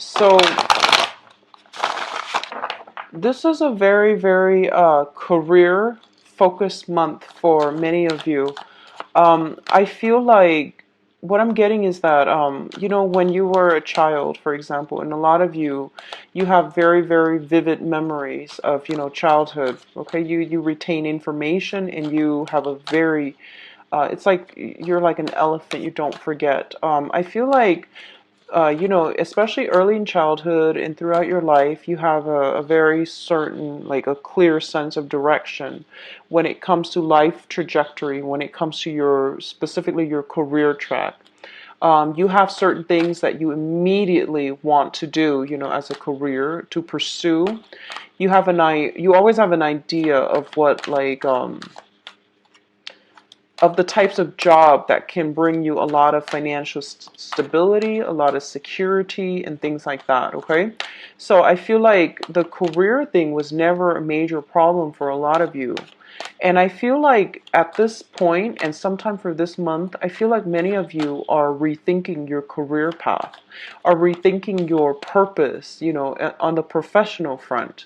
So this is a very, very career focused month for many of you. I feel like what I'm getting is that, when you were a child, for example, and a lot of you, you have very, very vivid memories of, childhood. Okay, you retain information and you have a very, it's like you're like an elephant, you don't forget. I feel like especially early in childhood and throughout your life, you have a very certain, like a clear sense of direction when it comes to life trajectory, when it comes to specifically your career track. You have certain things that you immediately want to do, as a career to pursue. You always have an idea of what, like, of the types of job that can bring you a lot of financial stability, a lot of security, and things like that, okay? So I feel like the career thing was never a major problem for a lot of you. And I feel like at this point, and sometime for this month, I feel like many of you are rethinking your career path, are rethinking your purpose, on the professional front.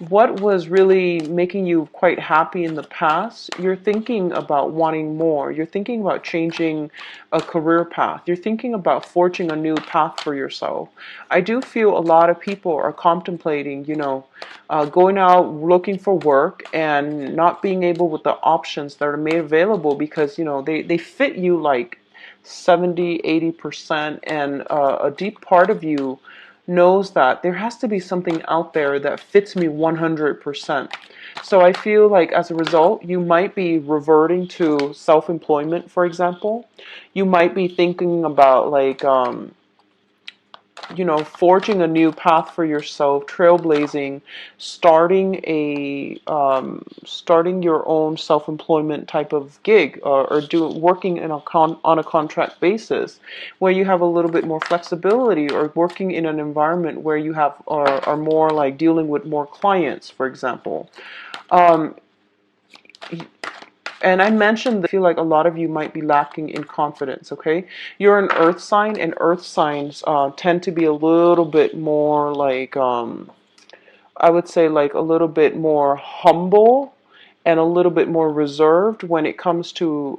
What was really making you quite happy in the past, you're thinking about wanting more. You're thinking about changing a career path. You're thinking about forging a new path for yourself. I do feel a lot of people are contemplating, going out looking for work and not being able with the options that are made available because, they fit you like 70, 80%, and a deep part of you knows that there has to be something out there that fits me 100%. So I feel like as a result, you might be reverting to self-employment, for example. You might be thinking about like, forging a new path for yourself, trailblazing, starting your own self-employment type of gig, or working on a contract basis, where you have a little bit more flexibility, or working in an environment where you have are more like dealing with more clients, for example. Um, and I mentioned that I feel like a lot of you might be lacking in confidence, okay? You're an earth sign, and earth signs tend to be a little bit more like, I would say, like a little bit more humble and a little bit more reserved when it comes to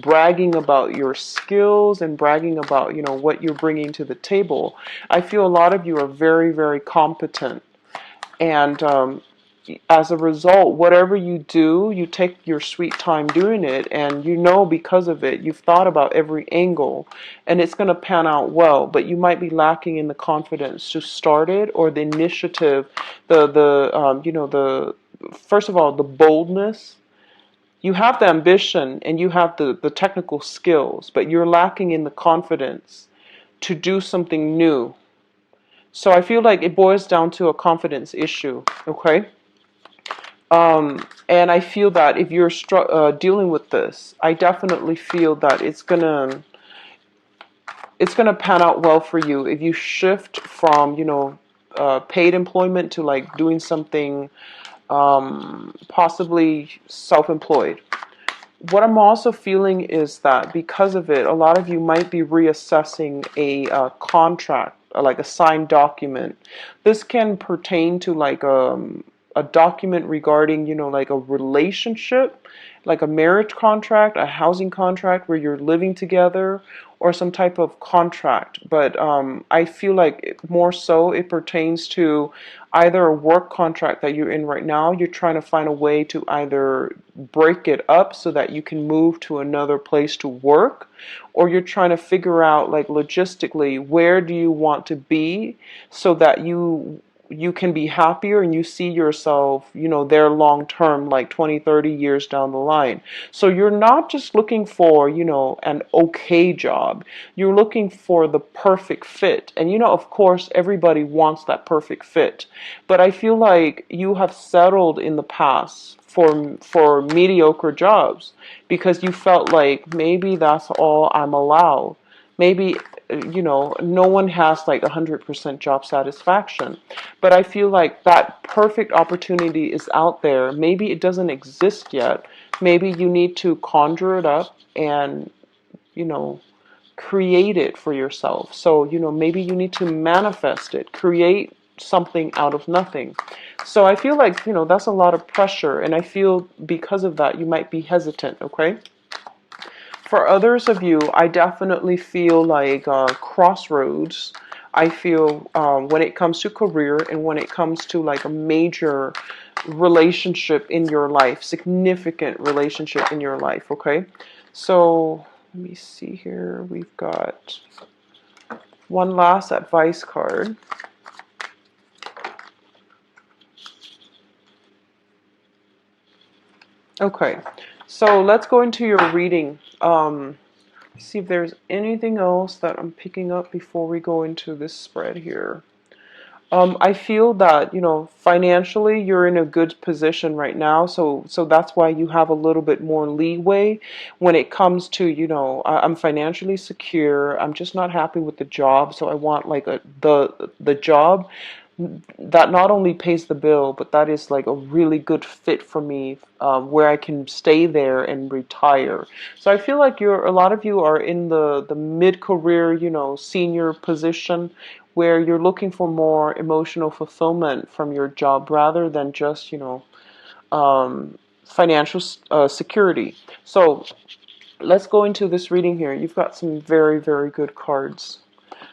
bragging about your skills and bragging about, what you're bringing to the table. I feel a lot of you are very, very competent. And as a result, whatever you do, you take your sweet time doing it, and because of it, you've thought about every angle, and it's going to pan out well. But you might be lacking in the confidence to start it, or the initiative, the first of all, the boldness. You have the ambition and you have the technical skills, but you're lacking in the confidence to do something new. So I feel like it boils down to a confidence issue, okay? And I feel that if you're dealing with this, I definitely feel that it's gonna pan out well for you if you shift from paid employment to like doing something possibly self-employed. What I'm also feeling is that because of it, a lot of you might be reassessing a contract, like a signed document. This can pertain to like a document regarding, like a relationship, like a marriage contract, a housing contract where you're living together, or some type of contract. But I feel like more so it pertains to either a work contract that you're in right now. You're trying to find a way to either break it up so that you can move to another place to work, or you're trying to figure out like logistically where do you want to be so that you can be happier and you see yourself, there long term, like 20, 30 years down the line. So you're not just looking for, an okay job. You're looking for the perfect fit. And, of course, everybody wants that perfect fit. But I feel like you have settled in the past for mediocre jobs because you felt like maybe that's all I'm allowed. Maybe no one has like 100% job satisfaction, but I feel like that perfect opportunity is out there. Maybe it doesn't exist yet. Maybe you need to conjure it up and you know create it for yourself. So, maybe you need to manifest it, create something out of nothing. So I feel like, that's a lot of pressure. And I feel because of that, you might be hesitant, okay? For others of you, I definitely feel like crossroads. I feel when it comes to career and when it comes to like a major relationship in your life, significant relationship in your life, okay? So let me see here. We've got one last advice card. Okay, so let's go into your reading. See if there's anything else that I'm picking up before we go into this spread here. I feel that, financially you're in a good position right now, so that's why you have a little bit more leeway when it comes to, I'm financially secure. I'm just not happy with the job, so I want like the job that not only pays the bill, but that is like a really good fit for me, where I can stay there and retire. So I feel like a lot of you are in the mid-career, senior position where you're looking for more emotional fulfillment from your job rather than just, financial security. So let's go into this reading here. You've got some very, very good cards.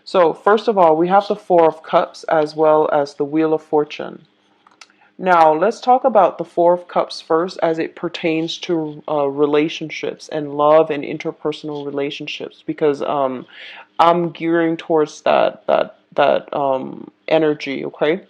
So first of all, we have the Four of Cups as well as the Wheel of Fortune. Now, let's talk about the Four of Cups first as it pertains to relationships and love and interpersonal relationships, because I'm gearing towards that energy, okay?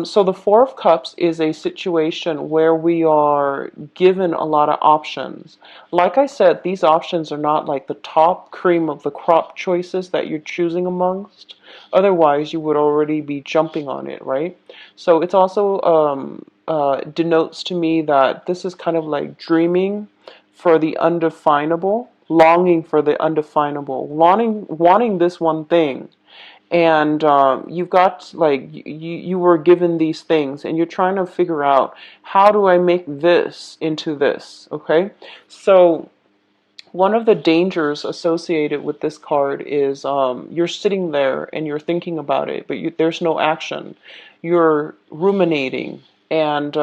So the Four of Cups is a situation where we are given a lot of options. Like I said, these options are not like the top cream of the crop choices that you're choosing amongst. Otherwise, you would already be jumping on it, right? So it's also denotes to me that this is kind of like dreaming for the undefinable, longing for the undefinable, wanting this one thing, and you've got like you were given these things and you're trying to figure out, how do I make this into this, okay? So one of the dangers associated with this card is you're sitting there and you're thinking about it, but there's no action. You're ruminating, and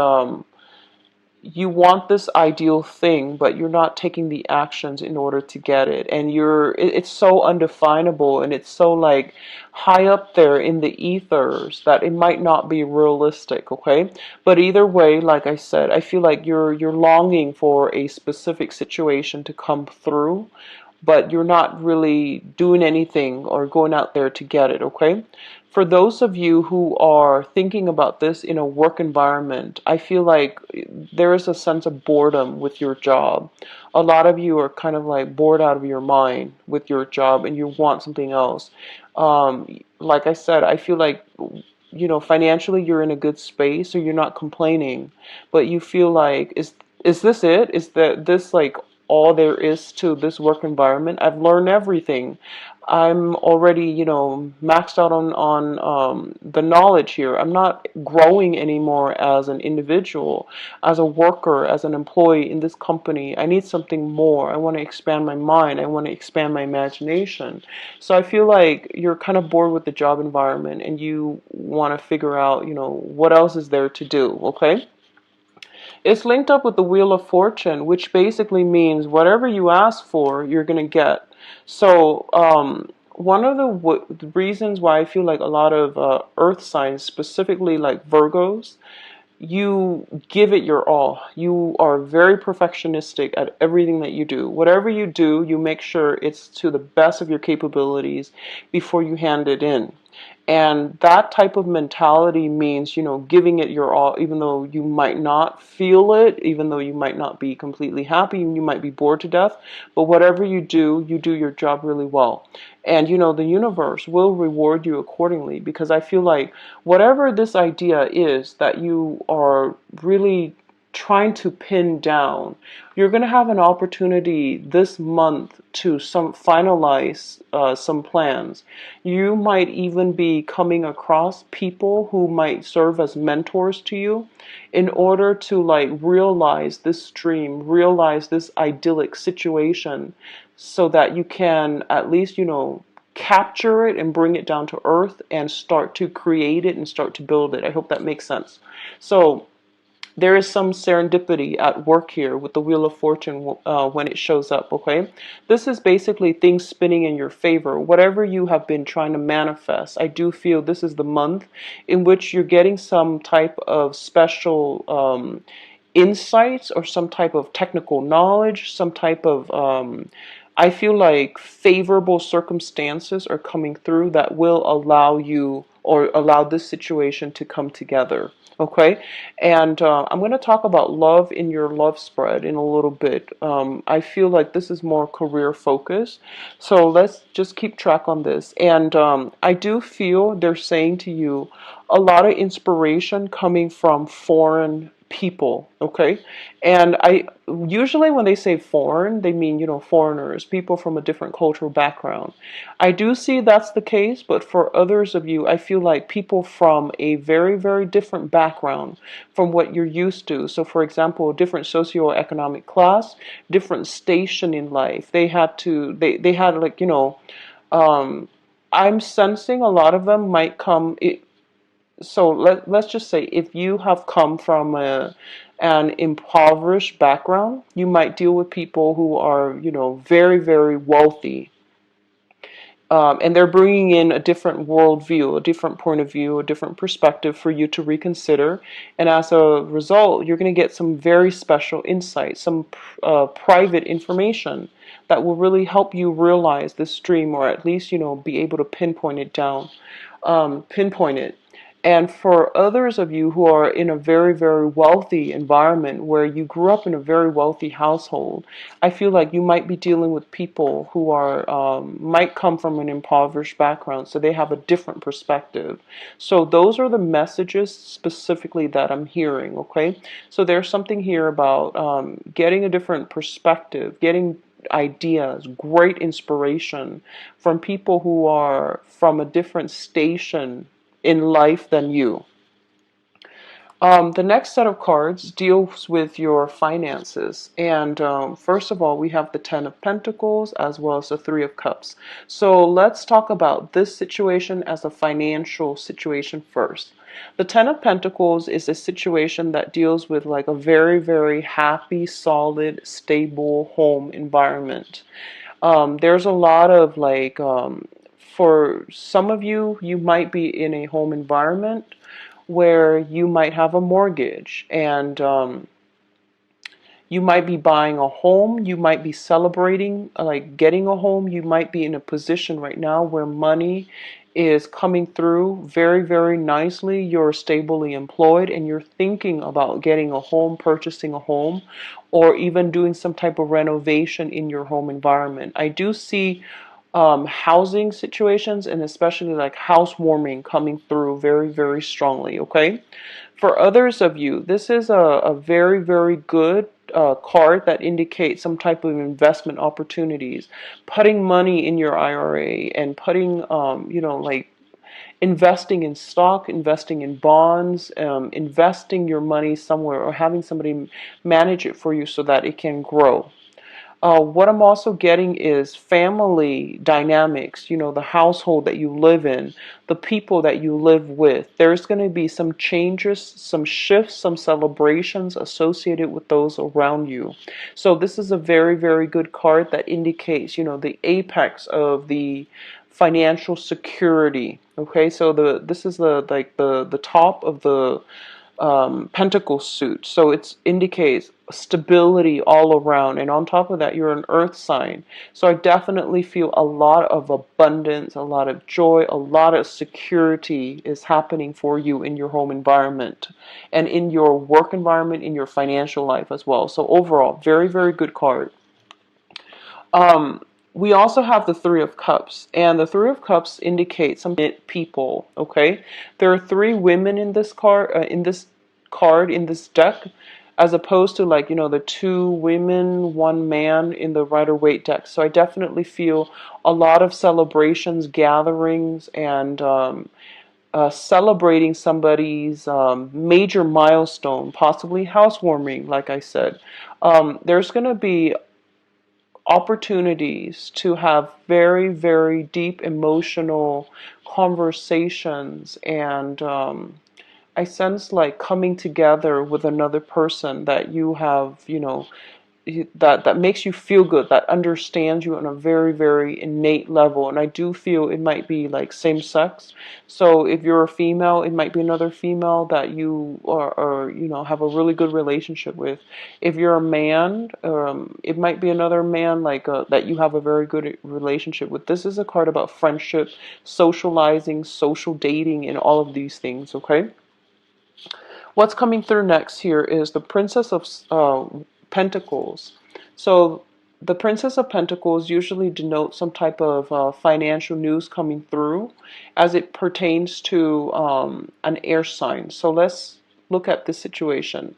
you want this ideal thing, but you're not taking the actions in order to get it. And it's so undefinable, and it's so like high up there in the ethers that it might not be realistic, okay? But either way, like I said, I feel like you're longing for a specific situation to come through, but you're not really doing anything or going out there to get it, okay? For those of you who are thinking about this in a work environment, I feel like there is a sense of boredom with your job. A lot of you are kind of like bored out of your mind with your job and you want something else. Like I said, I feel like, financially you're in a good space, so you're not complaining, but you feel like, is this it? Is that this like all there is to this work environment? I've learned everything. I'm already, maxed out on the knowledge here. I'm not growing anymore as an individual, as a worker, as an employee in this company. I need something more. I want to expand my mind. I want to expand my imagination. So I feel like you're kind of bored with the job environment and you want to figure out, what else is there to do, okay? It's linked up with the Wheel of Fortune, which basically means whatever you ask for, you're going to get. So, one of the reasons why I feel like a lot of earth signs, specifically like Virgos, you give it your all. You are very perfectionistic at everything that you do. Whatever you do, you make sure it's to the best of your capabilities before you hand it in. And that type of mentality means, giving it your all, even though you might not feel it, even though you might not be completely happy, and you might be bored to death. But whatever you do your job really well. And, the universe will reward you accordingly, because I feel like whatever this idea is that you are really trying to pin down, you're going to have an opportunity this month to finalize some plans. You might even be coming across people who might serve as mentors to you in order to like realize this dream, realize this idyllic situation. so that you can at least, capture it and bring it down to earth and start to create it and start to build it. I hope that makes sense. So there is some serendipity at work here with the Wheel of Fortune when it shows up, okay? This is basically things spinning in your favor. Whatever you have been trying to manifest, I do feel this is the month in which you're getting some type of special insights or some type of technical knowledge, some type of I feel like favorable circumstances are coming through that will allow you or allow this situation to come together. Okay, and I'm going to talk about love in your love spread in a little bit. I feel like this is more career focused, so let's just keep track on this. And I do feel they're saying to you a lot of inspiration coming from foreign people, okay? And I usually when they say foreign, they mean, foreigners, people from a different cultural background. I do see that's the case, but for others of you, I feel like people from a very, very different background from what you're used to. So for example, different socioeconomic class, different station in life. They had like, um, I'm sensing a lot of them might come. So let's just say if you have come from an impoverished background, you might deal with people who are, very, very wealthy. And they're bringing in a different worldview, a different point of view, a different perspective for you to reconsider. And as a result, you're going to get some very special insight, some private information that will really help you realize this dream, or at least, be able to pinpoint it down, pinpoint it. And for others of you who are in a very, very wealthy environment where you grew up in a very wealthy household, I feel like you might be dealing with people who are might come from an impoverished background, so they have a different perspective. So those are the messages specifically that I'm hearing, okay? So there's something here about getting a different perspective, getting ideas, great inspiration from people who are from a different station in life than you. The next set of cards deals with your finances. And first of all, we have the Ten of Pentacles as well as the Three of Cups. So let's talk about this situation as a financial situation first. The Ten of Pentacles is a situation that deals with like a very, very happy, solid, stable home environment. There's a lot of like, for some of you, you might be in a home environment where you might have a mortgage and you might be buying a home, you might be celebrating like getting a home, you might be in a position right now where money is coming through very, very nicely, you're stably employed and you're thinking about getting a home, purchasing a home, or even doing some type of renovation in your home environment. I do see housing situations and especially like housewarming coming through very, very strongly, okay? For others of you, this is a very, very good card that indicates some type of investment opportunities. Putting money in your IRA and putting, like investing in stock, investing in bonds, investing your money somewhere or having somebody manage it for you so that it can grow. What I'm also getting is family dynamics, the household that you live in, the people that you live with. There's going to be some changes, some shifts, some celebrations associated with those around you. So this is a very, very good card that indicates, the apex of the financial security. Okay, so this is the top of the pentacle suit. So it indicates stability all around. And on top of that, you're an earth sign. So I definitely feel a lot of abundance, a lot of joy, a lot of security is happening for you in your home environment and in your work environment, in your financial life as well. So overall, very, very good card. We also have the Three of Cups, and the Three of Cups indicates some people. Okay, there are three women in this card, in this deck, as opposed to like the two women, one man in the Rider-Waite deck. So I definitely feel a lot of celebrations, gatherings, and celebrating somebody's major milestone, possibly housewarming. Like I said, there's going to be opportunities to have very, very deep emotional conversations, and I sense like coming together with another person that you have, that makes you feel good, that understands you on a very, very innate level. And I do feel it might be like same sex. So if you're a female, it might be another female that you are have a really good relationship with. If you're a man, it might be another man like that you have a very good relationship with. This is a card about friendship, socializing, social dating, and all of these things. Okay. What's coming through next here is the Princess of Pentacles. So the Princess of Pentacles usually denotes some type of financial news coming through as it pertains to an air sign. So let's look at this situation.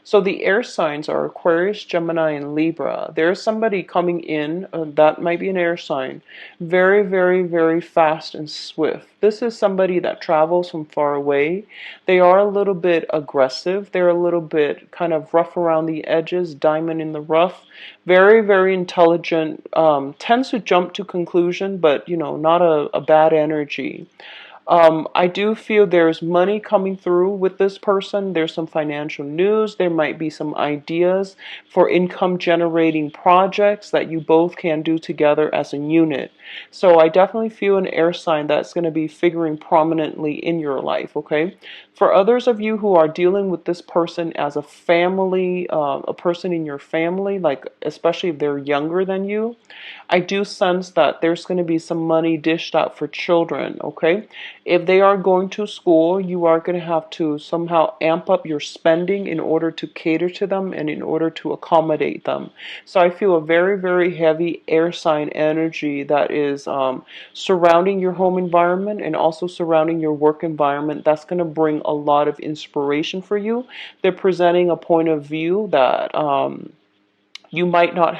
So the air signs are Aquarius, Gemini, and Libra. There's somebody coming in, that might be an air sign, very, very, very fast and swift. This is somebody that travels from far away. They are a little bit aggressive. They're a little bit kind of rough around the edges, diamond in the rough. Very, very intelligent, tends to jump to conclusion, but, not a bad energy. I do feel there's money coming through with this person. There's some financial news. There might be some ideas for income generating projects that you both can do together as a unit. So I definitely feel an air sign that's going to be figuring prominently in your life, okay? For others of you who are dealing with this person as a family, a person in your family, like especially if they're younger than you, I do sense that there's going to be some money dished out for children, okay? If they are going to school, you are going to have to somehow amp up your spending in order to cater to them and in order to accommodate them. So I feel a very, very heavy air sign energy that is surrounding your home environment and also surrounding your work environment. That's going to bring a lot of inspiration for you. They're presenting a point of view that you might not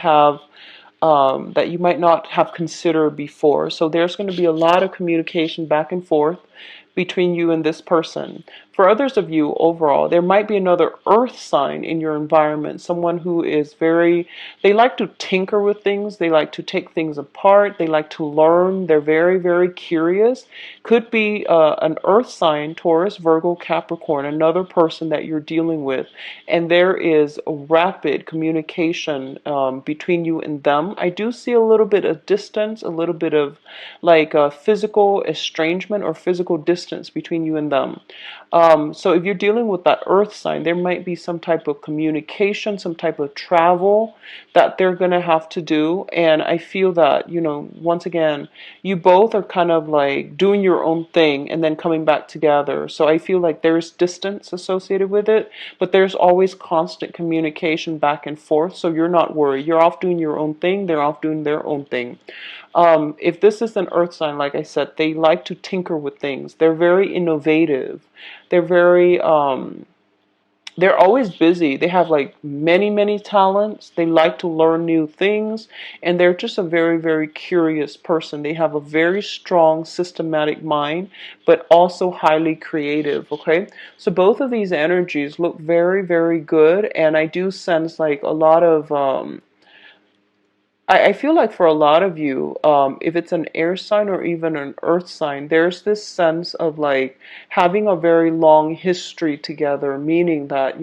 have considered before. So there's going to be a lot of communication back and forth between you and this person. For others of you, overall, there might be another earth sign in your environment, someone who is they like to tinker with things, they like to take things apart, they like to learn, they're very, very curious. Could be an earth sign, Taurus, Virgo, Capricorn, another person that you're dealing with, and there is a rapid communication between you and them. I do see a little bit of distance, a little bit of like physical estrangement or physical distance between you and them. So if you're dealing with that earth sign, there might be some type of communication, some type of travel that they're going to have to do. And I feel that, once again, you both are kind of like doing your own thing and then coming back together. So I feel like there's distance associated with it, but there's always constant communication back and forth. So you're not worried. You're off doing your own thing. They're off doing their own thing. If this is an earth sign, like I said, they like to tinker with things. They're very innovative. They're they're always busy. They have like many, many talents. They like to learn new things. And they're just a very, very curious person. They have a very strong systematic mind, but also highly creative. Okay. So both of these energies look very, very good. And I do sense like a lot of, I feel like for a lot of you, if it's an air sign or even an earth sign, there's this sense of like having a very long history together, meaning that,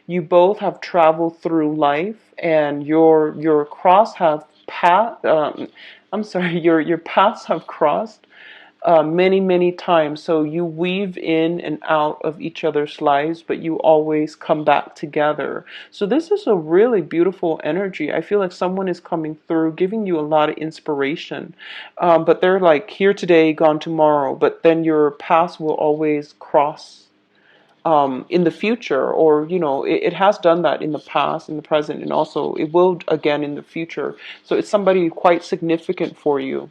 you both have traveled through life and your cross have path, I'm sorry, your paths have crossed many, many times. So you weave in and out of each other's lives, but you always come back together. So this is a really beautiful energy. I feel like someone is coming through, giving you a lot of inspiration. But they're like here today, gone tomorrow. But then your paths will always cross in the future, or it has done that in the past, in the present, and also it will again in the future. So it's somebody quite significant for you.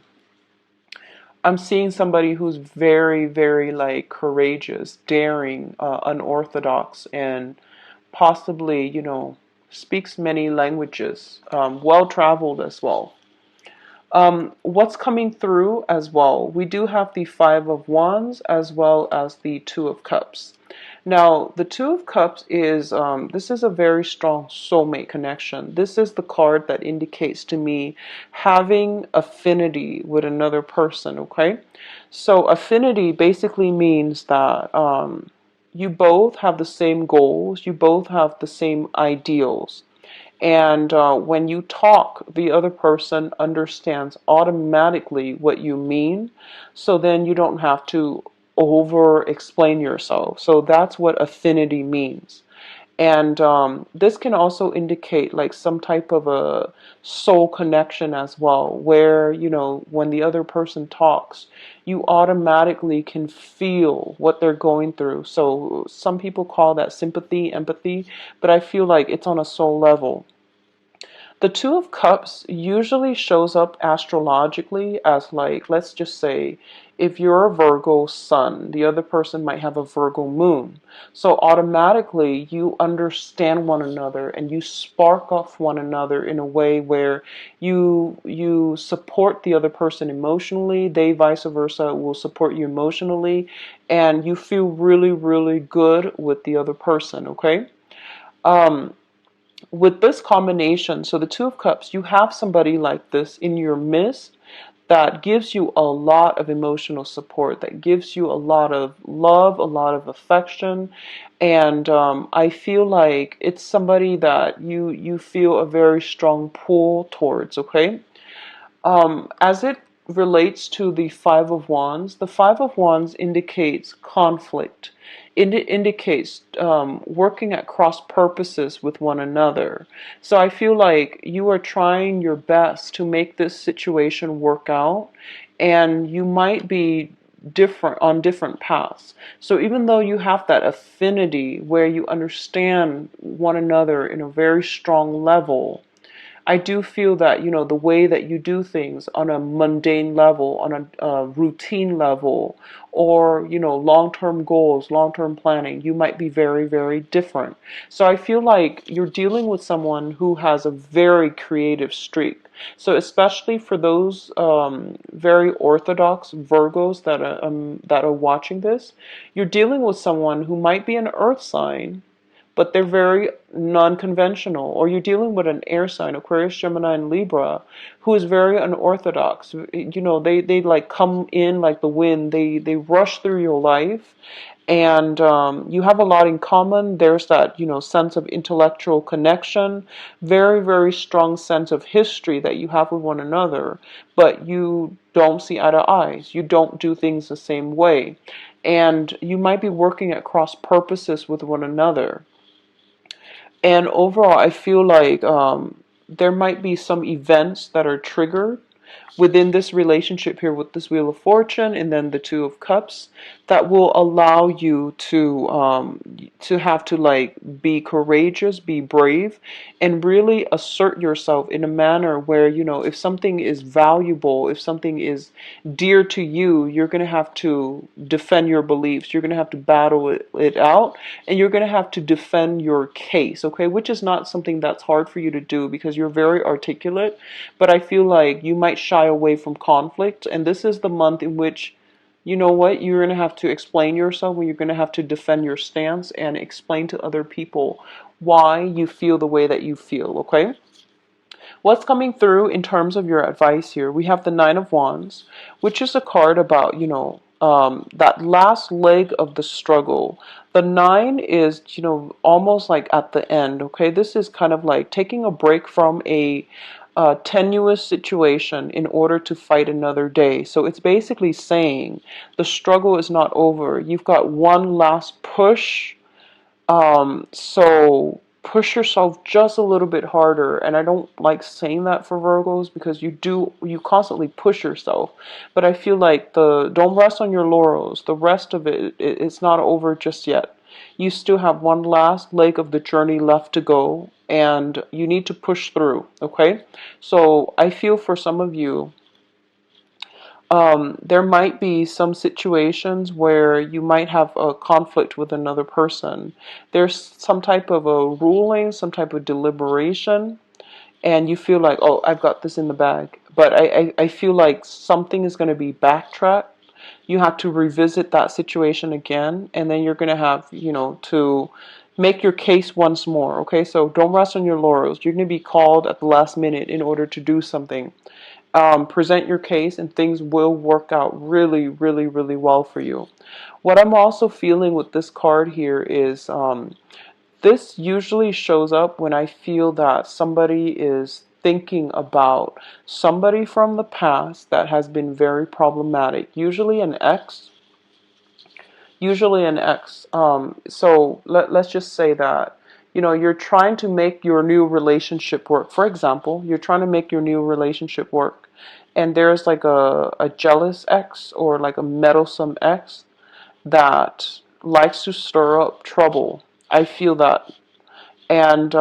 I'm seeing somebody who's very, very like courageous, daring, unorthodox, and possibly, speaks many languages, well traveled as well. What's coming through as well? We do have the Five of Wands as well as the Two of Cups. Now, the Two of Cups is, this is a very strong soulmate connection. This is the card that indicates to me having affinity with another person, okay? So affinity basically means that you both have the same goals, you both have the same ideals. And when you talk, the other person understands automatically what you mean. So then you don't have to over explain yourself. So that's what affinity means. And this can also indicate like some type of a soul connection as well, where, you know, when the other person talks, you automatically can feel what they're going through. So some people call that sympathy, empathy, but I feel like it's on a soul level. The Two of Cups usually shows up astrologically as like, let's just say, if you're a Virgo sun, the other person might have a Virgo moon. So automatically you understand one another and you spark off one another in a way where you support the other person emotionally, they vice versa will support you emotionally, and you feel really, really good with the other person, okay? Um, with this combination, so the Two of Cups, you have somebody like this in your midst that gives you a lot of emotional support, that gives you a lot of love, a lot of affection, and I feel like it's somebody that you feel a very strong pull towards. Okay, as it relates to the Five of Wands, the Five of Wands indicates conflict. It indicates working at cross purposes with one another. So I feel like you are trying your best to make this situation work out, and you might be different on different paths. So even though you have that affinity where you understand one another in a very strong level, I do feel that, you know, the way that you do things on a mundane level, on a routine level, or, you know, long-term goals, long-term planning, you might be very, very different. So I feel like you're dealing with someone who has a very creative streak. So especially for those very orthodox Virgos that are watching this, you're dealing with someone who might be an earth sign, but they're very non-conventional. Or you're dealing with an air sign, Aquarius, Gemini, and Libra, who is very unorthodox. You know, they like come in like the wind. They rush through your life, and you have a lot in common. There's that, you know, sense of intellectual connection, very, very strong sense of history that you have with one another, but you don't see eye to eyes. You don't do things the same way. And you might be working at cross purposes with one another. And overall, I feel like there might be some events that are triggered within this relationship here with this Wheel of Fortune and then the Two of Cups that will allow you to have to like be courageous, be brave, and really assert yourself in a manner where, you know, if something is valuable, if something is dear to you, you're going to have to defend your beliefs. You're going to have to battle it out, and you're going to have to defend your case, okay? Which is not something that's hard for you to do because you're very articulate, but I feel like you might shy away from conflict, and this is the month in which, you know what, you're going to have to explain yourself, when you're going to have to defend your stance and explain to other people why you feel the way that you feel, okay? What's coming through in terms of your advice here? We have the Nine of Wands, which is a card about, you know, that last leg of the struggle. The nine is, you know, almost like at the end, okay? This is kind of like taking a break from a tenuous situation in order to fight another day. So it's basically saying the struggle is not over. You've got one last push, so push yourself just a little bit harder. And I don't like saying that for Virgos because you constantly push yourself. But I feel like don't rest on your laurels. The rest of it's not over just yet. You still have one last leg of the journey left to go, and you need to push through, okay? So I feel for some of you, there might be some situations where you might have a conflict with another person. There's some type of a ruling, some type of deliberation, and you feel like, oh, I've got this in the bag. but I feel like something is going to be backtracked. You have to revisit that situation again, and then you're going to have, to make your case once more. Okay, so don't rest on your laurels. You're going to be called at the last minute in order to do something. Present your case, and things will work out really, really, really well for you. What I'm also feeling with this card here is this usually shows up when I feel that somebody is thinking about somebody from the past that has been very problematic, usually an ex. So let's just say that, you're trying to make your new relationship work. For example, you're trying to make your new relationship work, and there's like a jealous ex or like a meddlesome ex that likes to stir up trouble. I feel that. And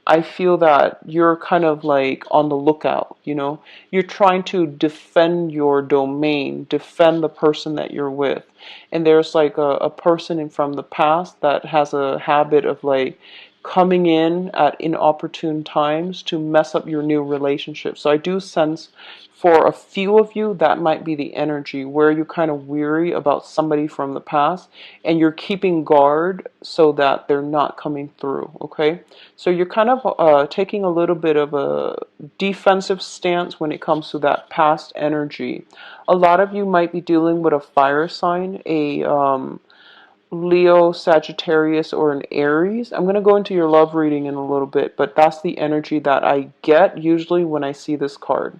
I feel that you're kind of like on the lookout, You're trying to defend your domain, defend the person that you're with. And there's like a person from the past that has a habit of like coming in at inopportune times to mess up your new relationship. So I do sense for a few of you that might be the energy where you're kind of weary about somebody from the past and you're keeping guard so that they're not coming through. Okay, so you're kind of taking a little bit of a defensive stance when it comes to that past energy. A lot of you might be dealing with a fire sign, a Leo, Sagittarius, or an Aries. I'm going to go into your love reading in a little bit, but that's the energy that I get usually when I see this card.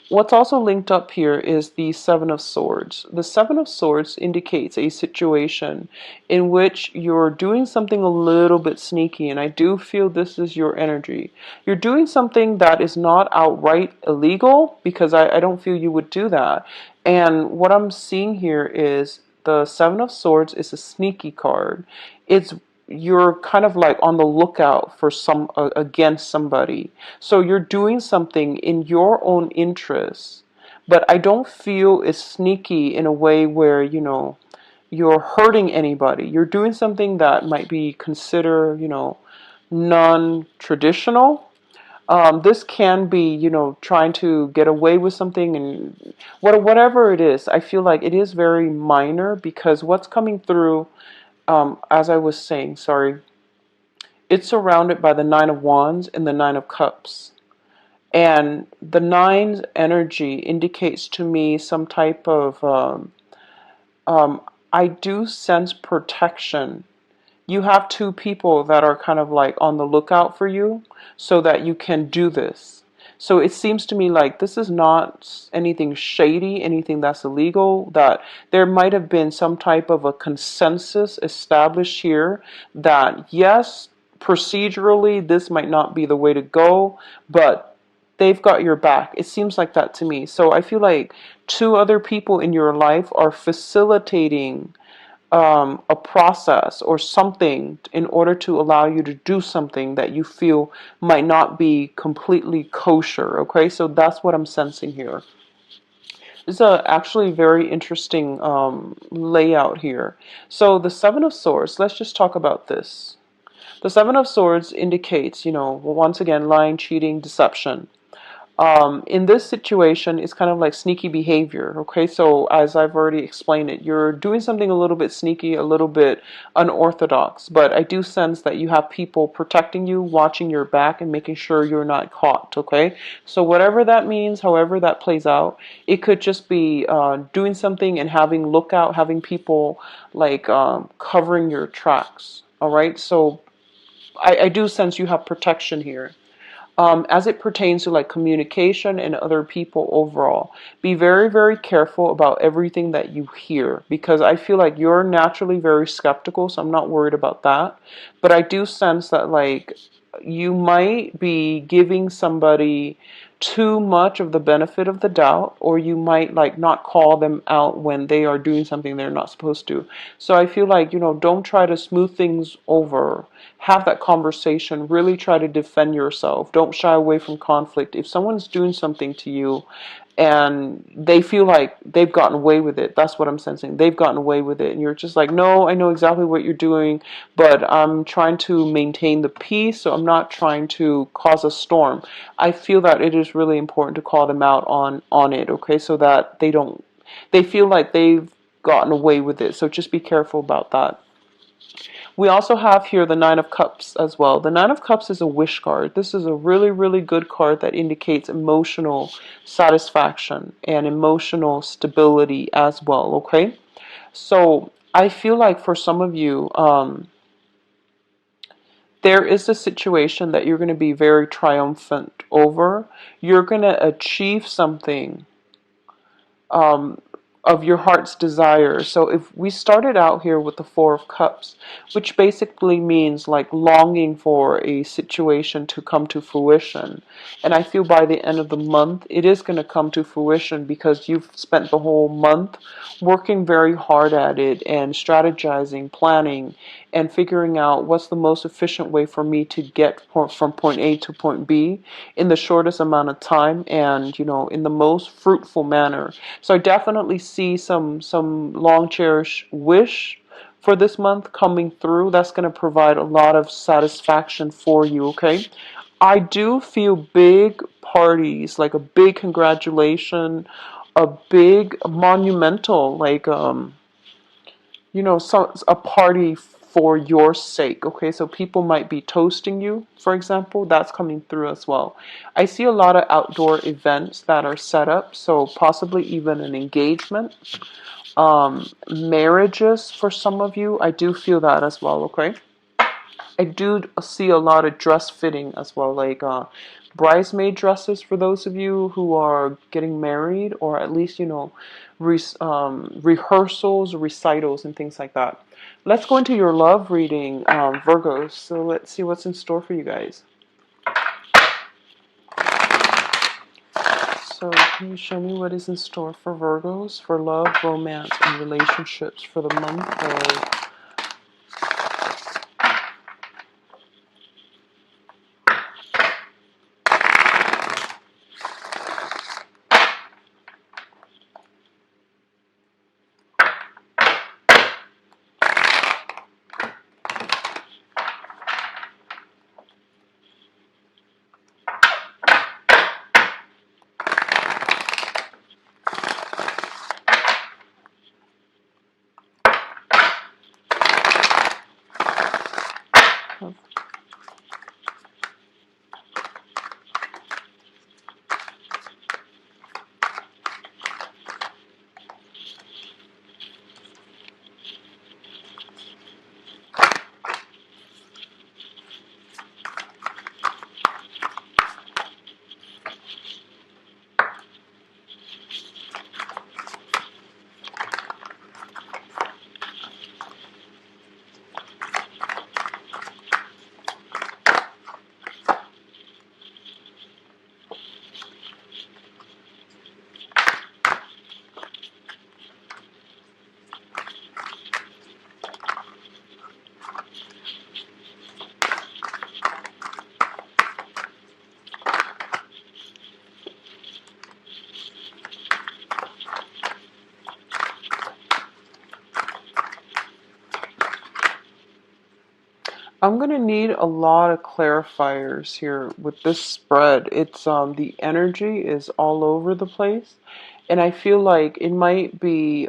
What's also linked up here is the Seven of Swords. The Seven of Swords indicates a situation in which you're doing something a little bit sneaky, and I do feel this is your energy. You're doing something that is not outright illegal, because I don't feel you would do that. And what I'm seeing here is the Seven of Swords is a sneaky card. You're kind of like on the lookout for against somebody. So you're doing something in your own interest, but I don't feel it's sneaky in a way where, you're hurting anybody. You're doing something that might be considered, non-traditional. This can be, trying to get away with something, and whatever it is, I feel like it is very minor, because what's coming through, as I was saying, sorry, it's surrounded by the Nine of Wands and the Nine of Cups. And the Nine's energy indicates to me some type of, I do sense protection. You have two people that are kind of like on the lookout for you so that you can do this. So it seems to me like this is not anything shady, anything that's illegal, that there might have been some type of a consensus established here that, yes, procedurally, this might not be the way to go, but they've got your back. It seems like that to me. So I feel like two other people in your life are facilitating a process or something in order to allow you to do something that you feel might not be completely kosher. Okay, so that's what I'm sensing here. This is actually very interesting layout here. So the Seven of Swords, let's just talk about this. The Seven of Swords indicates, once again, lying, cheating, deception. In this situation, it's kind of like sneaky behavior. Okay, so as I've already explained it, you're doing something a little bit sneaky, a little bit unorthodox, but I do sense that you have people protecting you, watching your back, and making sure you're not caught. Okay, so whatever that means, however that plays out, it could just be doing something and having lookout, having people like covering your tracks. All right, so I do sense you have protection here. As it pertains to like communication and other people overall, be very, very careful about everything that you hear, because I feel like you're naturally very skeptical, so I'm not worried about that. But I do sense that like you might be giving somebody too much of the benefit of the doubt, or you might like not call them out when they are doing something they're not supposed to. So I feel like, don't try to smooth things over. Have that conversation. Really try to defend yourself. Don't shy away from conflict. If someone's doing something to you and they feel like they've gotten away with it. That's what I'm sensing. They've gotten away with it, and you're just like, no, I know exactly what you're doing, but I'm trying to maintain the peace, so I'm not trying to cause a storm. I feel that it is really important to call them out on it, okay, so that they feel like they've gotten away with it. So just be careful about that. We also have here the Nine of Cups as well. The Nine of Cups is a wish card. This is a really, really good card that indicates emotional satisfaction and emotional stability as well, okay? So I feel like for some of you, there is a situation that you're going to be very triumphant over. You're going to achieve something um, of your heart's desire. So if we started out here with the Four of Cups, which basically means like longing for a situation to come to fruition. And I feel by the end of the month, it is going to come to fruition because you've spent the whole month working very hard at it and strategizing, planning, and figuring out what's the most efficient way for me to get from point A to point B in the shortest amount of time and, in the most fruitful manner. So I definitely see some long cherished wish for this month coming through. That's going to provide a lot of satisfaction for you, okay? I do feel big parties, like a big congratulation, a big monumental, like a party for your sake. Okay, so people might be toasting you, for example. That's coming through as well. I see a lot of outdoor events that are set up, so possibly even an engagement, marriages for some of you. I do feel that as well. Okay, I do see a lot of dress fitting as well, like bridesmaid dresses for those of you who are getting married, or at least, rehearsals, recitals, and things like that. Let's go into your love reading, Virgos. So let's see what's in store for you guys. So can you show me what is in store for Virgos for love, romance, and relationships for the month of I'm gonna need a lot of clarifiers here with this spread. It's the energy is all over the place, and I feel like it might be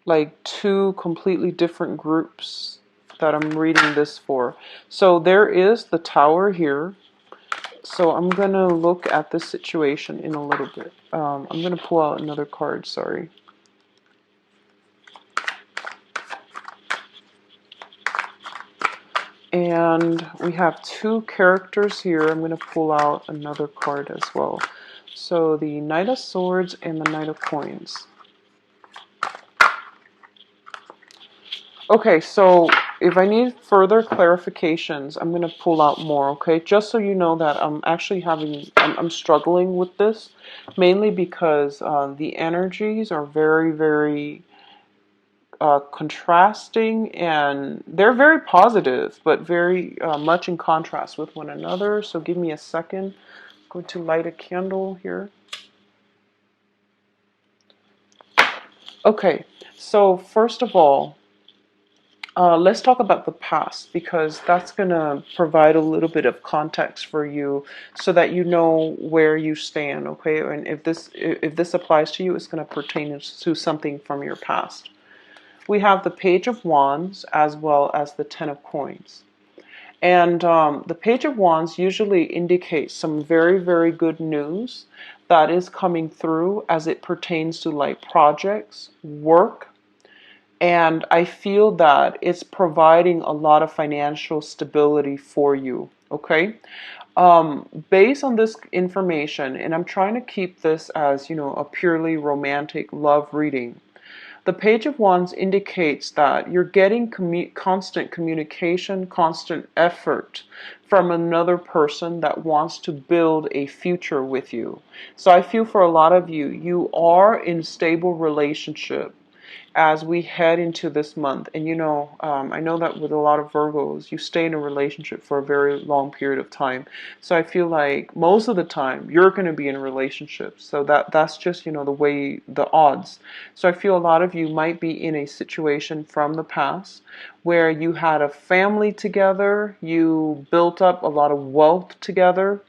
like two completely different groups that I'm reading this for. So there is the Tower here. So I'm gonna look at this situation in a little bit. I'm gonna pull out another card. Sorry. And we have two characters here. I'm going to pull out another card as well. So the Knight of Swords and the Knight of Coins. Okay, so if I need further clarifications, I'm going to pull out more, okay? Just so you know that I'm actually I'm struggling with this, mainly because the energies are very, very contrasting, and they're very positive, but very much in contrast with one another. So give me a second. Going to light a candle here. Okay, so first of all, let's talk about the past, because that's going to provide a little bit of context for you so that you know where you stand, okay? And if this applies to you, it's going to pertain to something from your past. We have the Page of Wands as well as the Ten of Coins. And the Page of Wands usually indicates some very, very good news that is coming through as it pertains to like projects, work, and I feel that it's providing a lot of financial stability for you, okay? Based on this information, and I'm trying to keep this as, you know, a purely romantic love reading, the Page of Wands indicates that you're getting constant communication, constant effort from another person that wants to build a future with you. So I feel for a lot of you, you are in stable relationship as we head into this month. And you know, I know that with a lot of Virgos, you stay in a relationship for a very long period of time. So I feel like most of the time you're going to be in a relationship. So that's just, you know, the way, the odds. So I feel a lot of you might be in a situation from the past where you had a family together, you built up a lot of wealth together.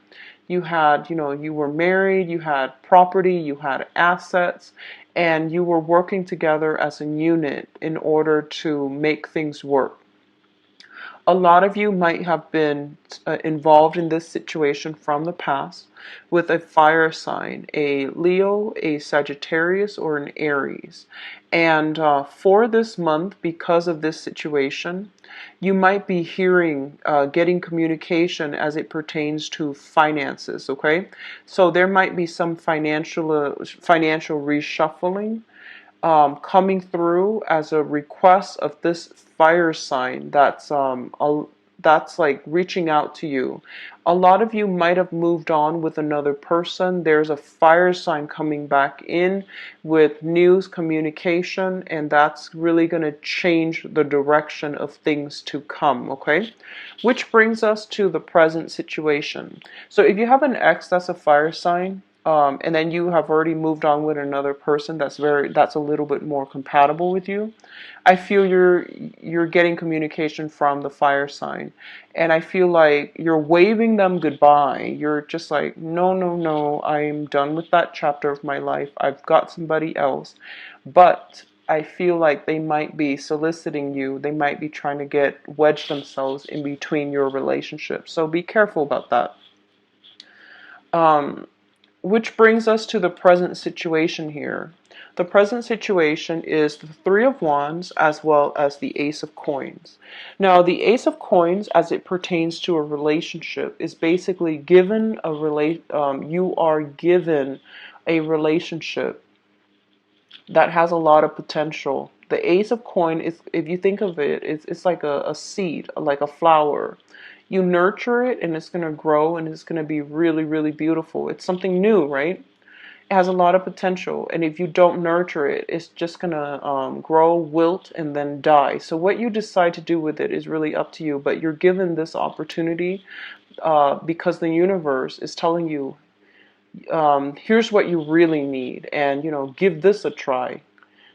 You had, you know, you were married, you had property, you had assets, and you were working together as a unit in order to make things work. A lot of you might have been involved in this situation from the past with a fire sign, a Leo, a Sagittarius, or an Aries. And for this month, because of this situation, you might be hearing, getting communication as it pertains to finances, okay? So there might be some financial reshuffling coming through as a request of this fire sign that's like reaching out to you. A lot of you might have moved on with another person. There's a fire sign coming back in with news, communication, and that's really going to change the direction of things to come, okay? Which brings us to the present situation. So if you have an ex that's a fire sign, and then you have already moved on with another person that's a little bit more compatible with you, I feel you're getting communication from the fire sign, and I feel like you're waving them goodbye. You're just like, no, no, no, I'm done with that chapter of my life. I've got somebody else. But I feel like they might be soliciting you. They might be trying to wedge themselves in between your relationship. So be careful about that. Which brings us to the present situation here. The present situation is the Three of Wands as well as the Ace of Coins. Now, the Ace of Coins, as it pertains to a relationship, is basically you are given a relationship that has a lot of potential. The Ace of Coin is, if you think of it, it's like a seed, like a flower. You nurture it and it's going to grow and it's going to be really, really beautiful. It's something new, right? It has a lot of potential. And if you don't nurture it, it's just going to grow, wilt, and then die. So what you decide to do with it is really up to you. But you're given this opportunity because the universe is telling you, here's what you really need. And, you know, give this a try.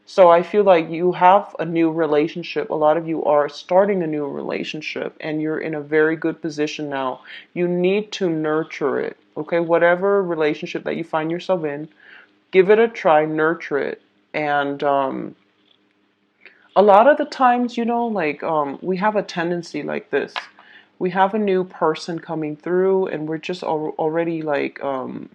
So I feel like you have a new relationship. A lot of you are starting a new relationship and you're in a very good position now. You need to nurture it. Okay, whatever relationship that you find yourself in, give it a try, nurture it. And a lot of the times, you know, like we have a tendency like this. We have a new person coming through and we're just already like we're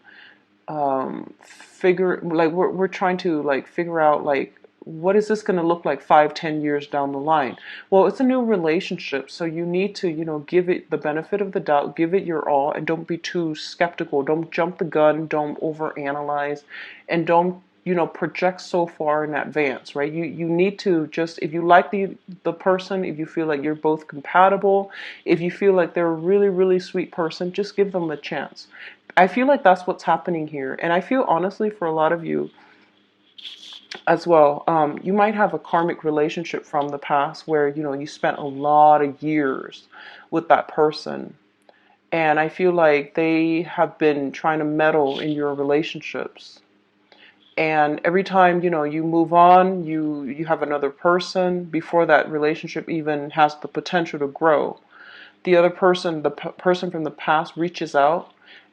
trying to like figure out like what is this going to look like 5-10 years down the line. Well, it's a new relationship, so you need to, you know, give it the benefit of the doubt, give it your all, and don't be too skeptical. Don't jump the gun, don't overanalyze, and don't, you know, project so far in advance, right? You need to just, if you like the person, if you feel like you're both compatible, if you feel like they're a really, really sweet person, just give them a chance. I feel like that's what's happening here. And I feel honestly for a lot of you as well, you might have a karmic relationship from the past where, you know, you spent a lot of years with that person. And I feel like they have been trying to meddle in your relationships. And every time, you move on, you have another person before that relationship even has the potential to grow. The other person, the person from the past reaches out,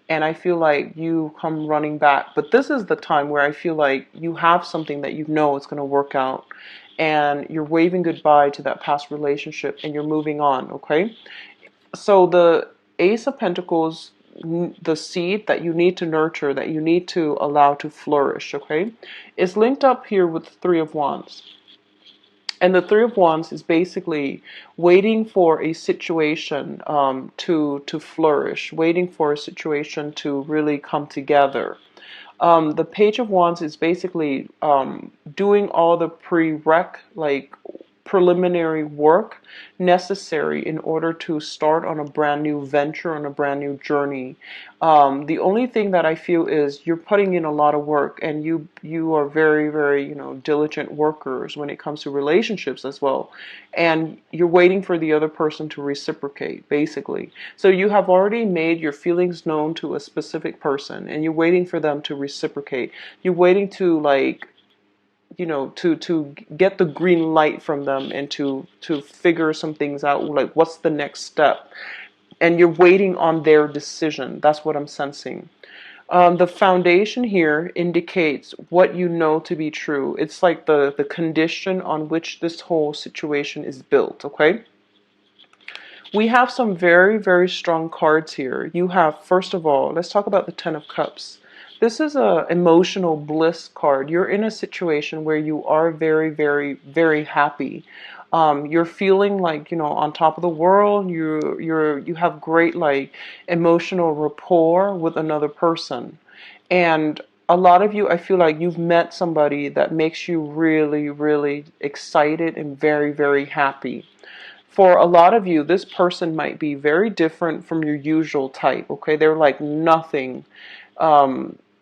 and I feel like you come running back. But this is the time where I feel like you have something that you know it's going to work out, and you're waving goodbye to that past relationship and you're moving on, okay? So the Ace of Pentacles, the seed that you need to nurture, that you need to allow to flourish, okay, is linked up here with the Three of Wands. And the Three of Wands is basically waiting for a situation to flourish, waiting for a situation to really come together. The Page of Wands is basically doing all the like preliminary work necessary in order to start on a brand new venture, on a brand new journey. The only thing that I feel is you're putting in a lot of work, and you are very, very, diligent workers when it comes to relationships as well. And you're waiting for the other person to reciprocate, basically. So you have already made your feelings known to a specific person, and you're waiting for them to reciprocate. You're waiting to, like, to get the green light from them, and to figure some things out, like what's the next step. And you're waiting on their decision. That's what I'm sensing. The foundation here indicates what you know to be true. It's like the condition on which this whole situation is built, okay? We have some very, very strong cards here. You have, first of all, let's talk about the Ten of Cups. This is a emotional bliss card. You're in a situation where you are very, very, very happy. You're feeling like, on top of the world. You have great, like, emotional rapport with another person. And a lot of you, I feel like you've met somebody that makes you really, really excited and very, very happy. For a lot of you, this person might be very different from your usual type, okay? They're like nothing,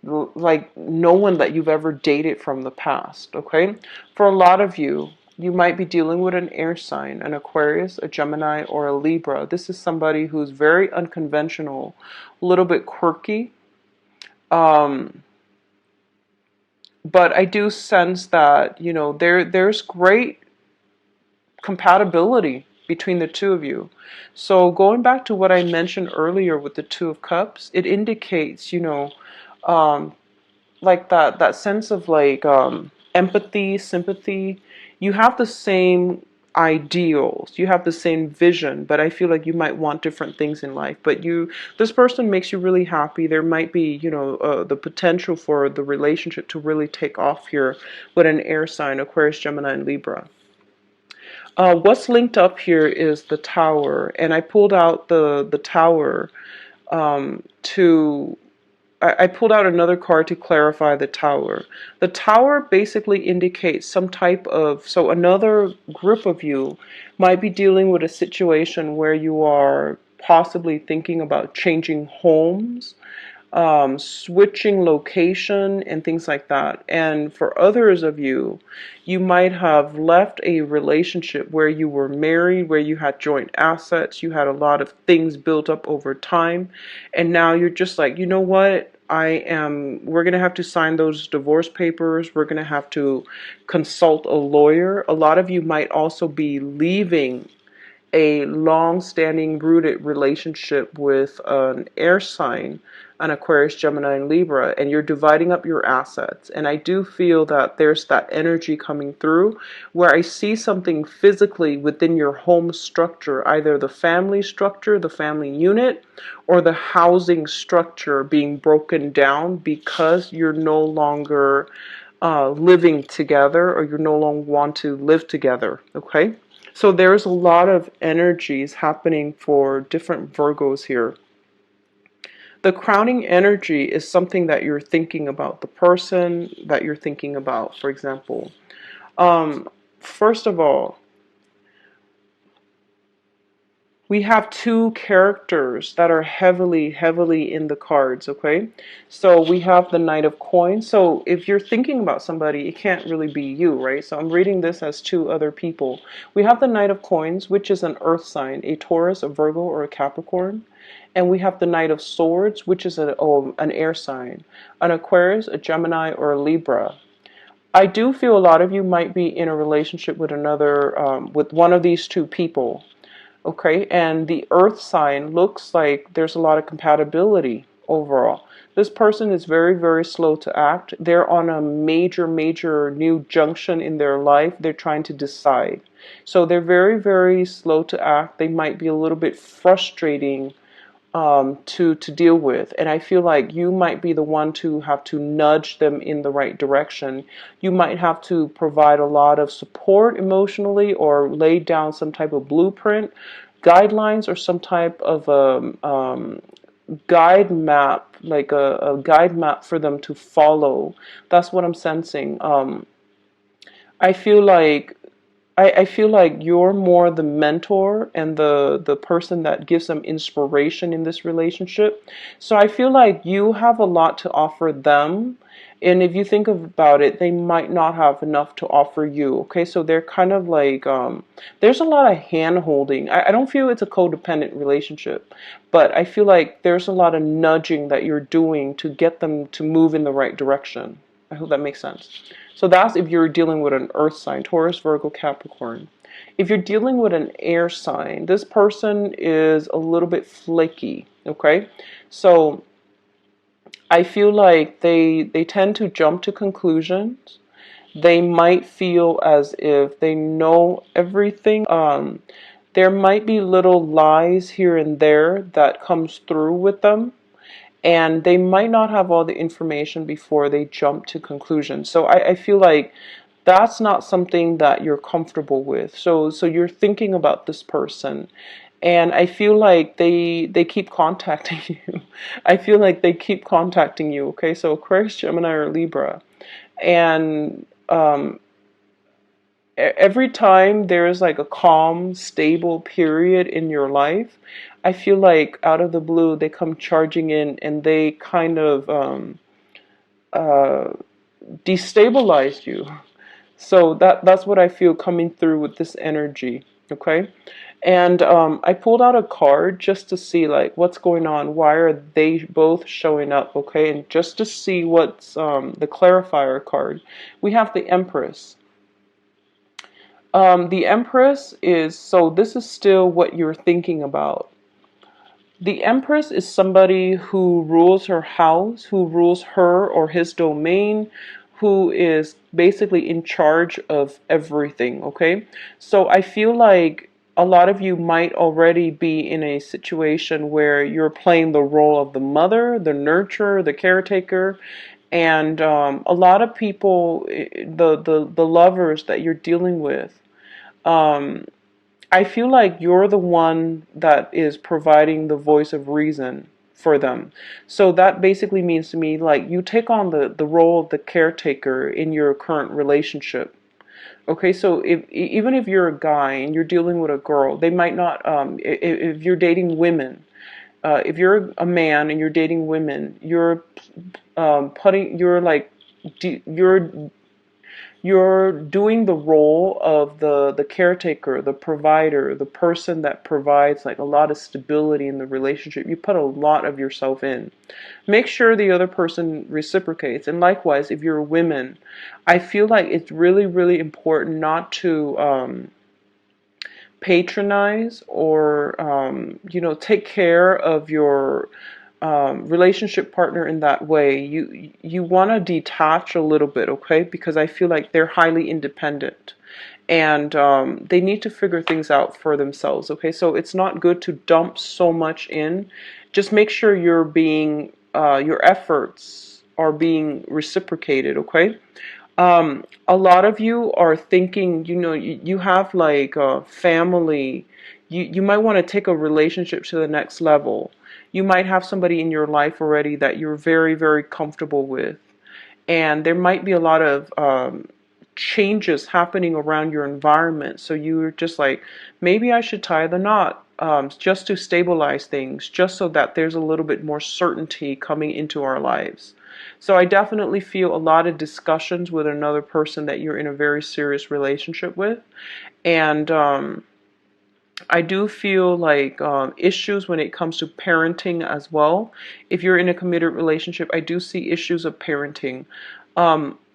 like no one that you've ever dated from the past, okay? For a lot of you, you might be dealing with an air sign, an Aquarius, a Gemini, or a Libra. This is somebody who's very unconventional, a little bit quirky. But I do sense that, there's great compatibility between the two of you. So going back to what I mentioned earlier with the Two of Cups, it indicates, um, like that sense of, like, empathy, sympathy. You have the same ideals, you have the same vision, but I feel like you might want different things in life. But this person makes you really happy. There might be, the potential for the relationship to really take off here with an air sign, Aquarius, Gemini, and Libra. What's linked up here is the Tower, and I pulled out the Tower to I pulled out another card to clarify the Tower. The Tower basically indicates some type of, so another group of you might be dealing with a situation where you are possibly thinking about changing homes, switching location, and things like that. And for others of you, you might have left a relationship where you were married, where you had joint assets, you had a lot of things built up over time, and now you're just like, you know what? We're going to have to sign those divorce papers. We're going to have to consult a lawyer. A lot of you might also be leaving a long-standing rooted relationship with an air sign, an Aquarius, Gemini, and Libra, and you're dividing up your assets. And I do feel that there's that energy coming through where I see something physically within your home structure, either the family structure, the family unit, or the housing structure being broken down because you're no longer living together, or you no longer want to live together, okay? So there's a lot of energies happening for different Virgos here. The crowning energy is something that you're thinking about, the person that you're thinking about, for example. First of all, We have two characters that are heavily in the cards, okay? So we have the Knight of Coins. So if you're thinking about somebody, it can't really be you, right? So I'm reading this as two other people. We have the Knight of Coins, which is an earth sign, a Taurus, a Virgo, or a Capricorn. And we have the Knight of Swords, which is an air sign, an Aquarius, a Gemini, or a Libra. I do feel a lot of you might be in a relationship with with one of these two people. Okay, and the earth sign looks like there's a lot of compatibility overall. This person is very slow to act. They're on a major new junction in their life. They're trying to decide. So they're very slow to act. They might be a little bit frustrating to deal with. And I feel like you might be the one to have to nudge them in the right direction. You might have to provide a lot of support emotionally or lay down some type of blueprint, guidelines, or some type of guide map, like a guide map for them to follow. That's what I'm sensing. I feel like I feel like you're more the mentor and the person that gives them inspiration in this relationship. So I feel like you have a lot to offer them. And if you think about it, they might not have enough to offer you. Okay, so they're kind of like, there's a lot of hand holding. I don't feel it's a codependent relationship, but I feel like there's a lot of nudging that you're doing to get them to move in the right direction. I hope that makes sense. So that's if you're dealing with an earth sign, Taurus, Virgo, Capricorn. If you're dealing with an air sign, this person is a little bit flaky, okay? So I feel like they tend to jump to conclusions. They might feel as if they know everything. There might be little lies here and there that comes through with them, and they might not have all the information before they jump to conclusions. So I feel like that's not something that you're comfortable with. So you're thinking about this person, and I feel like they keep contacting you. I feel like they keep contacting you. Okay, so Aquarius, Gemini, or Libra, and every time there's like a calm, stable period in your life, I feel like out of the blue they come charging in and they kind of uh, destabilize you. So that's what I feel coming through with this energy. Okay, and I pulled out a card just to see like what's going on. Why are they both showing up? Okay, and just to see what's the clarifier card. We have the Empress. The Empress is, so this is still what you're thinking about. The Empress is somebody who rules her house, who rules her or his domain, who is basically in charge of everything, okay? So I feel like a lot of you might already be in a situation where you're playing the role of the mother, the nurturer, the caretaker, and a lot of people, the lovers that you're dealing with, I feel like you're the one that is providing the voice of reason for them. So that basically means to me like you take on the role of the caretaker in your current relationship. Okay, so if even if you're a guy and you're dealing with a girl, they might not. If you're dating women, if you're a man and you're dating women, you're doing the role of the caretaker, the provider, the person that provides like a lot of stability in the relationship. You put a lot of yourself in. Make sure the other person reciprocates. And likewise, if you're a woman, I feel like it's really important not to patronize or take care of your relationship partner in that way. You want to detach a little bit, okay? Because I feel like they're highly independent and they need to figure things out for themselves, okay? So it's not good to dump so much in. Just make sure your efforts are being reciprocated, okay? A lot of you are thinking, you have like a family. You might want to take a relationship to the next level. You might have somebody in your life already that you're very comfortable with. And there might be a lot of changes happening around your environment. So you're just like, maybe I should tie the knot, just to stabilize things, just so that there's a little bit more certainty coming into our lives. So I definitely feel a lot of discussions with another person that you're in a very serious relationship with. And I do feel like issues when it comes to parenting as well. If you're in a committed relationship, I do see issues of parenting.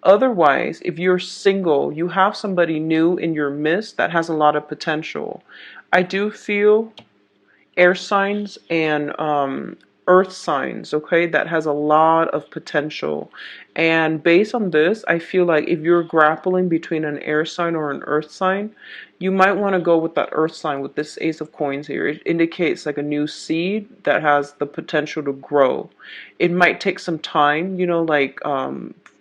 Otherwise, if you're single, you have somebody new in your midst that has a lot of potential. I do feel air signs and earth signs, okay, that has a lot of potential. And based on this, I feel like if you're grappling between an air sign or an earth sign, you might want to go with that earth sign with this ace of coins here. It indicates like a new seed that has the potential to grow. It might take some time, you know, like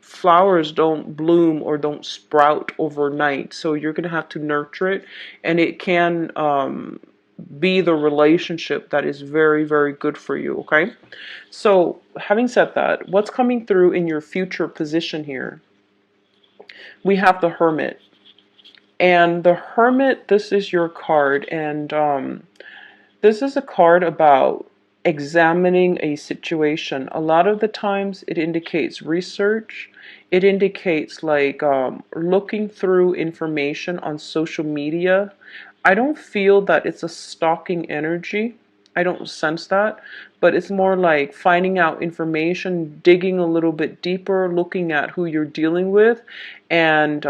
flowers don't bloom or don't sprout overnight, so you're going to have to nurture it, and it can be the relationship that is very, very good for you, okay? So, having said that, what's coming through in your future position here? We have the Hermit. And the Hermit, this is your card, and this is a card about examining a situation. A lot of the times it indicates research. It indicates like looking through information on social media. I don't feel that it's a stalking energy. I don't sense that, but it's more like finding out information, digging a little bit deeper, looking at who you're dealing with, and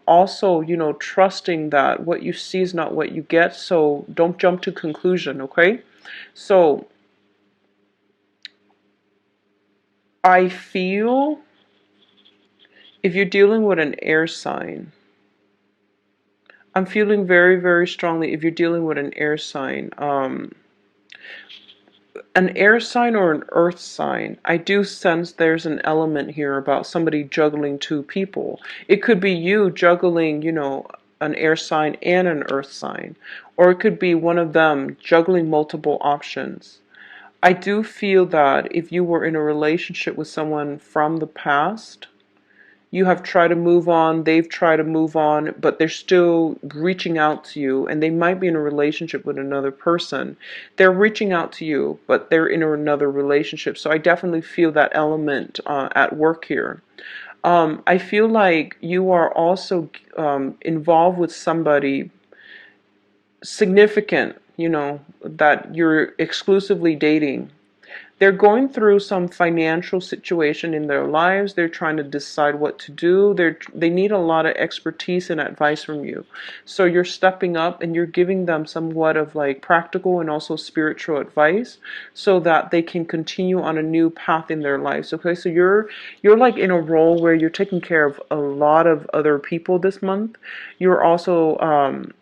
also, you know, trusting that what you see is not what you get. So don't jump to conclusion, okay? So I feel if you're dealing with an air sign, I'm feeling very, very strongly if you're dealing with an air sign or an earth sign, I do sense there's an element here about somebody juggling two people. It could be you juggling, you know, an air sign and an earth sign, or it could be one of them juggling multiple options. I do feel that if you were in a relationship with someone from the past, you have tried to move on, they've tried to move on, but they're still reaching out to you, and they might be in a relationship with another person. They're reaching out to you, but they're in another relationship. So I definitely feel that element at work here. I feel like you are also involved with somebody significant, you know, that you're exclusively dating. They're going through some financial situation in their lives. They're trying to decide what to do. They need a lot of expertise and advice from you. So you're stepping up and you're giving them somewhat of like practical and also spiritual advice so that they can continue on a new path in their lives. Okay, so you're like in a role where you're taking care of a lot of other people this month. You're also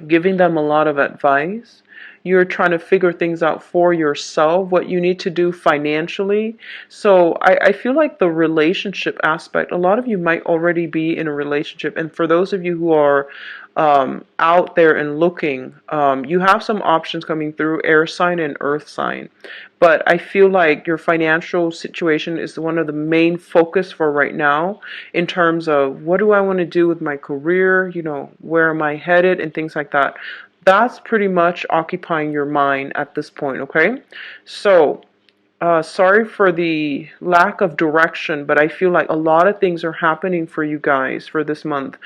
giving them a lot of advice. You're trying to figure things out for yourself, what you need to do financially. So I feel like the relationship aspect, a lot of you might already be in a relationship. And for those of you who are out there and looking, you have some options coming through, air sign and earth sign. But I feel like your financial situation is one of the main focus for right now in terms of what do I want to do with my career, you know, where am I headed and things like that. That's pretty much occupying your mind at this point, okay? So, sorry for the lack of direction, but I feel like a lot of things are happening for you guys for this month.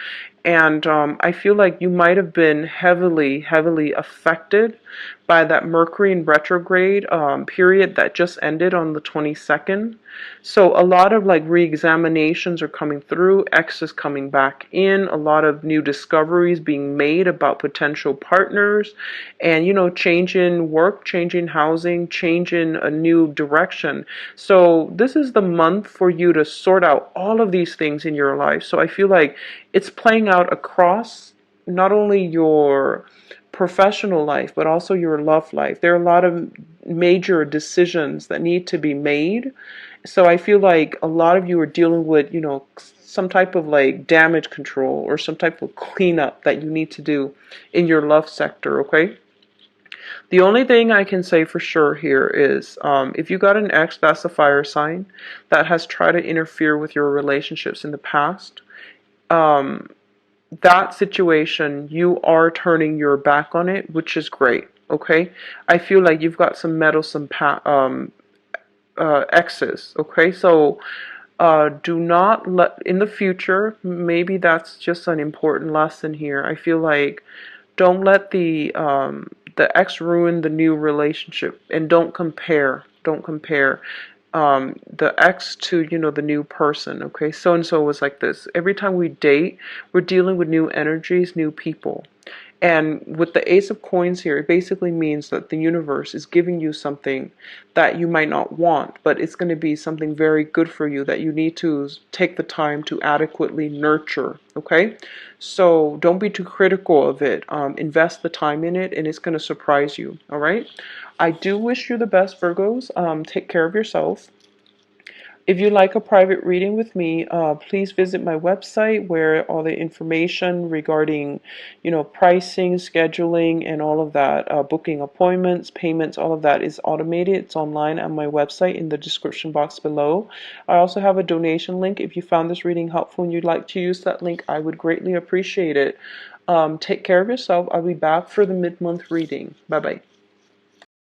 And I feel like you might have been heavily, heavily affected by that Mercury in retrograde period that just ended on the 22nd. So a lot of like re-examinations are coming through, exes coming back in, a lot of new discoveries being made about potential partners, and you know, change in work, change in housing, change in a new direction. So this is the month for you to sort out all of these things in your life. So I feel like it's playing out across not only your professional life, but also your love life. There are a lot of major decisions that need to be made. So I feel like a lot of you are dealing with, you know, some type of like damage control or some type of cleanup that you need to do in your love sector, okay? The only thing I can say for sure here is if you got an ex, that's a fire sign that has tried to interfere with your relationships in the past. that situation, you are turning your back on it, which is great. Okay, I feel like you've got some meddlesome exes. Okay, so do not let in the future. Maybe that's just an important lesson here. I feel like don't let the ex ruin the new relationship, and don't compare. Don't compare the ex to, you know, the new person. Okay, so and so was like this. Every time we date, we're dealing with new energies, new people. And with the Ace of Coins here, it basically means that the universe is giving you something that you might not want, but it's going to be something very good for you that you need to take the time to adequately nurture. Okay, so don't be too critical of it. Invest the time in it, and it's going to surprise you. All right. I do wish you the best, Virgos. Take care of yourself. If you'd like a private reading with me, please visit my website where all the information regarding, you know, pricing, scheduling, and all of that, booking appointments, payments, all of that is automated. It's online on my website in the description box below. I also have a donation link. If you found this reading helpful and you'd like to use that link, I would greatly appreciate it. Take care of yourself. I'll be back for the mid-month reading. Bye-bye.